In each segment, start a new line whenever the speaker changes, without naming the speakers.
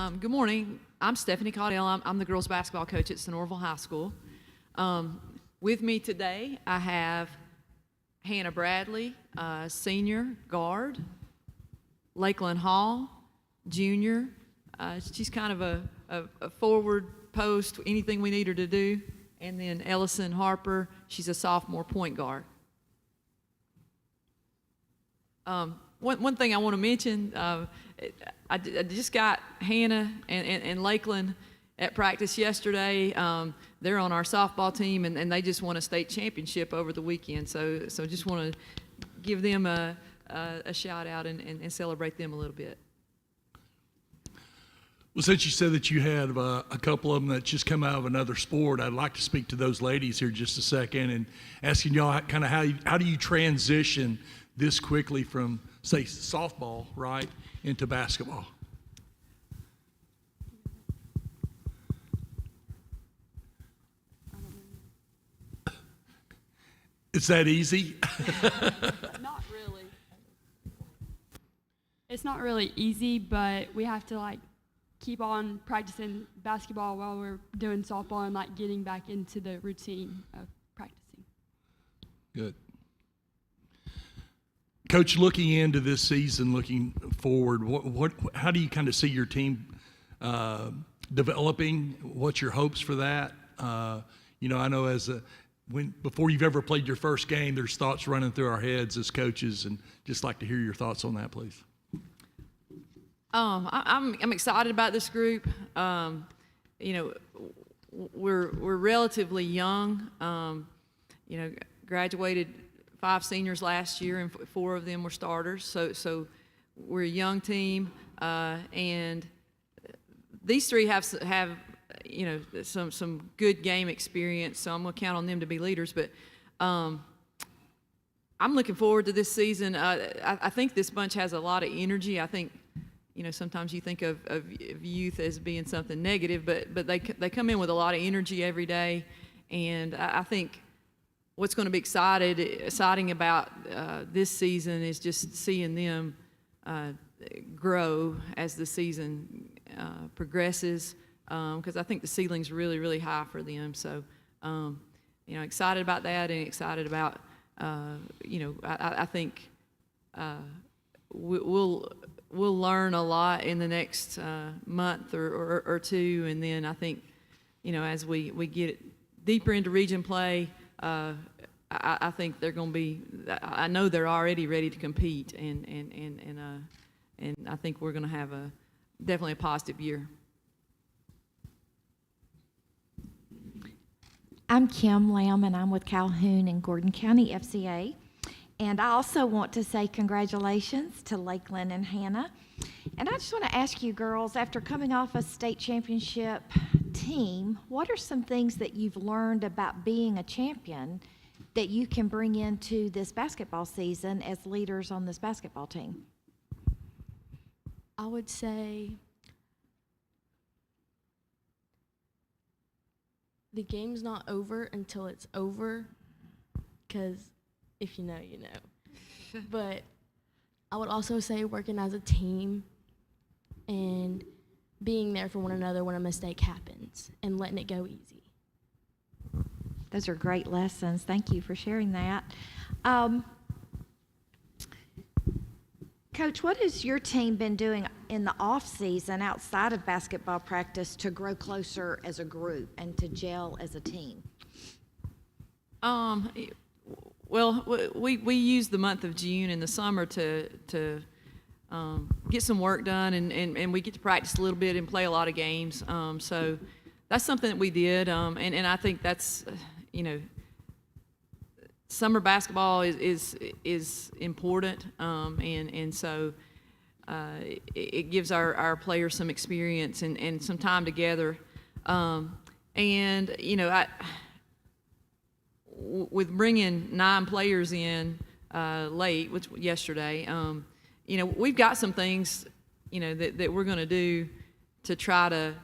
Good morning. I'm Stephanie Caudell. I'm the girls basketball coach at Sonoraville High School. With me today, I have Hannah Bradley, senior guard, Lakeland Hall, junior. She's kind of a forward post, anything we need her to do. And then Ellison Harper, she's a sophomore point guard. One thing I want to mention, I just got Hannah and Lakeland at practice yesterday. They're on our softball team, and they just won a state championship over the weekend. So just want to give them a shout out and celebrate them a little bit.
Well, since you said that you had a couple of them that just come out of another sport, I'd like to speak to those ladies here just a second and asking y'all kind of how do you transition this quickly from, say, softball, right, into basketball? It's that easy?
Not really. It's not really easy, but we have to keep on practicing basketball while we're doing softball and getting back into the routine of practicing.
Good. Coach, looking into this season, looking forward, how do you kind of see your team developing? What's your hopes for that? I know before you've ever played your first game, there's thoughts running through our heads as coaches, and just like to hear your thoughts on that, please.
I'm excited about this group. We're relatively young. Graduated 5 seniors last year, and 4 of them were starters. So we're a young team, and these 3 have some good game experience. So I'm going to count on them to be leaders. But I'm looking forward to this season. I think this bunch has a lot of energy. I think sometimes you think of youth as being something negative, but they come in with a lot of energy every day, and I think what's going to be exciting about this season is just seeing them grow as the season progresses, because I think the ceiling's really, really high for them. So, excited about that, and excited about, I think we'll learn a lot in the next month or 2, and then I think, as we get deeper into region play, I think they're going to be. I know they're already ready to compete, and I think we're going to have definitely a positive year.
I'm Kim Lamb, and I'm with Calhoun and Gordon County FCA. And I also want to say congratulations to Lakeland and Hannah. And I just want to ask you girls, after coming off a state championship team, what are some things that you've learned about being a champion that you can bring into this basketball season as leaders on this basketball team?
I would say the game's not over until it's over, because if you know, you know. But I would also say working as a team and being there for one another when a mistake happens and letting it go easy.
Those are great lessons. Thank you for sharing that. Coach, what has your team been doing in the off season outside of basketball practice to grow closer as a group and to gel as a team?
Well, we use the month of June in the summer to get some work done, and we get to practice a little bit and play a lot of games. So that's something that we did, and I think that's, summer basketball is important, and so it gives our players some experience and some time together. With bringing 9 players in late, which yesterday, we've got some things, that we're going to do to try to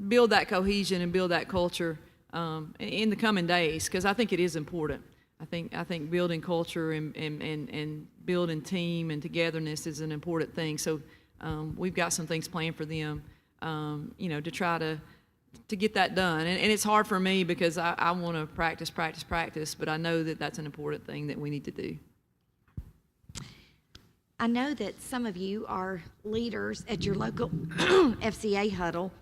build that cohesion and build that culture in the coming days, because I think it is important. I think building culture and building team and togetherness is an important thing. So we've got some things planned for them, to try to get that done. And it's hard for me because I want to practice, but I know that that's an important thing that we need to do.
I know that some of you are leaders at your local FCA huddle.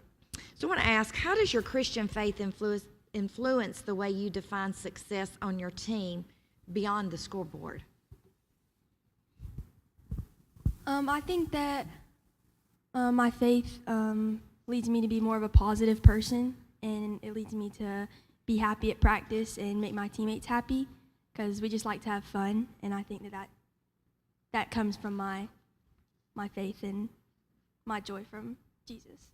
So I want to ask, how does your Christian faith influence the way you define success on your team beyond the scoreboard?
I think that my faith leads me to be more of a positive person, and it leads me to be happy at practice and make my teammates happy, because we just like to have fun, and I think that comes from my faith and my joy from Jesus.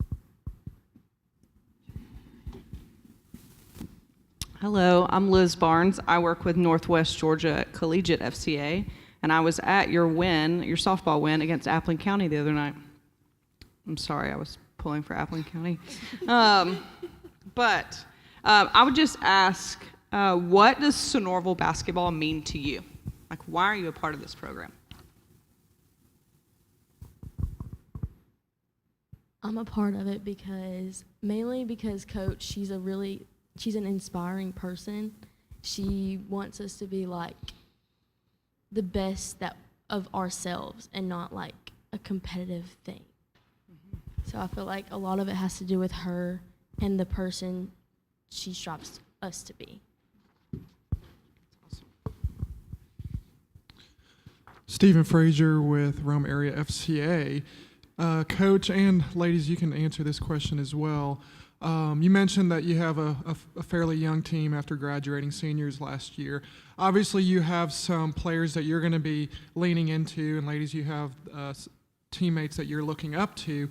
Hello, I'm Liz Barnes. I work with Northwest Georgia Collegiate FCA, and I was at your softball win against Appling County the other night. I'm sorry, I was pulling for Appling County. But I would just ask, what does Sonoraville basketball mean to you? Like, why are you a part of this program?
I'm a part of it mainly because Coach, she's an inspiring person. She wants us to be like the best of ourselves and not like a competitive thing. Mm-hmm. So I feel like a lot of it has to do with her and the person she strives us to be.
Stephen Frazier with Rome Area FCA. Coach and ladies, you can answer this question as well. You mentioned that you have a fairly young team after graduating seniors last year. Obviously, you have some players that you're going to be leaning into, and ladies, you have teammates that you're looking up to.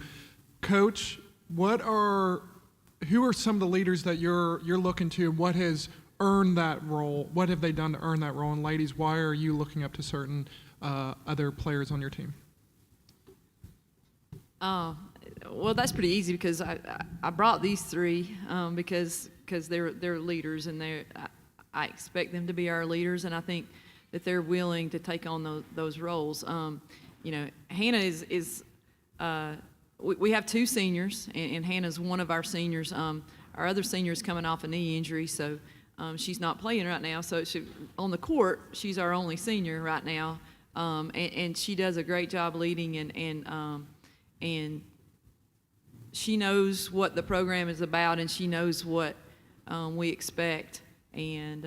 Coach, who are some of the leaders that you're looking to? What has earned that role? What have they done to earn that role? And ladies, why are you looking up to certain other players on your team?
Well, that's pretty easy because I brought these three because they're leaders, and I expect them to be our leaders, and I think that they're willing to take on those roles. Hannah is we have two seniors, and Hannah's one of our seniors. Our other senior is coming off a knee injury, so she's not playing right now. So on the court, she's our only senior right now, and she does a great job leading, and she knows what the program is about, and she knows what we expect, and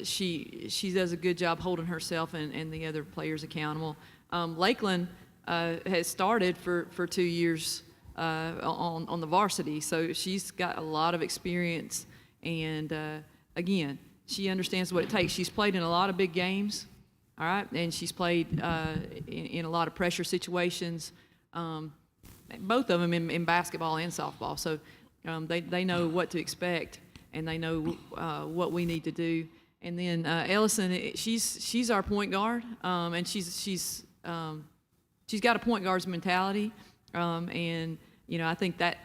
she does a good job holding herself and the other players accountable. Lakeland has started for 2 years on the varsity, so she's got a lot of experience, and again, she understands what it takes. She's played in a lot of big games, all right, and she's played in a lot of pressure situations. Both of them in basketball and softball, so they know what to expect, and they know what we need to do. And then Ellison, she's our point guard, and she's got a point guard's mentality, and I think that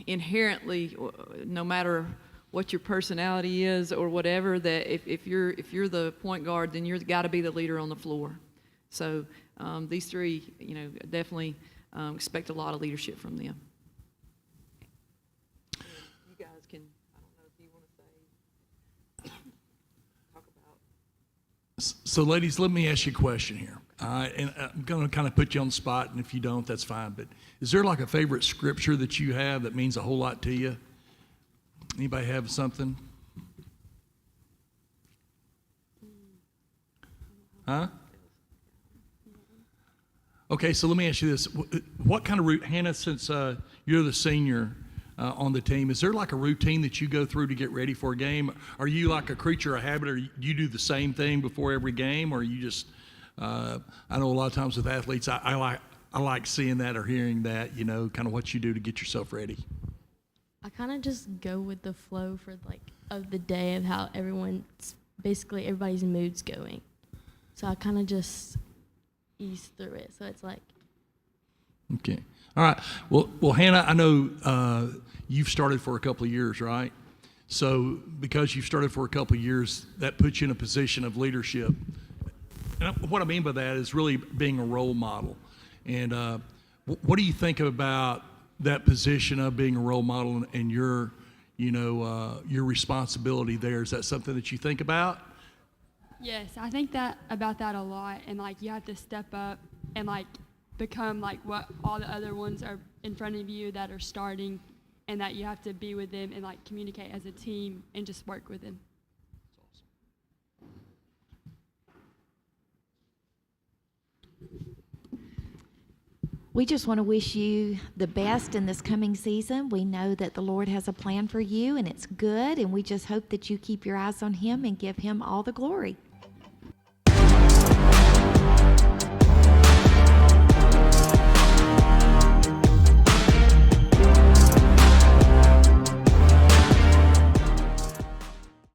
inherently, no matter what your personality is or whatever, that if you're the point guard, then you've got to be the leader on the floor. So these three, definitely expect a lot of leadership from them. You guys can, I don't know if you want to talk about.
So, ladies, let me ask you a question here. And I'm going to kind of put you on the spot, and if you don't, that's fine. But is there like a favorite scripture that you have that means a whole lot to you? Anybody have something? Huh? Okay, so let me ask you this. What kind of Hannah, since you're the senior on the team, is there like a routine that you go through to get ready for a game? Are you like a creature of habit, or do you do the same thing before every game, or you just, I know a lot of times with athletes, I like seeing that or hearing that, kind of what you do to get yourself ready.
I kind of just go with the flow of the day of how everybody's mood's going. So I kind of just ease through it. So it's like.
Okay. All right. Well, Hannah, I know you've started for a couple of years, right? So because you've started for a couple of years, that puts you in a position of leadership. And what I mean by that is really being a role model. And what do you think about that position of being a role model and your, your responsibility there? Is that something that you think about?
Yes, I think that about that a lot, and like you have to step up and like become like what all the other ones are in front of you that are starting, and that you have to be with them and like communicate as a team and just work with them.
We just want to wish you the best in this coming season. We know that the Lord has a plan for you and it's good, and we just hope that you keep your eyes on Him and give Him all the glory.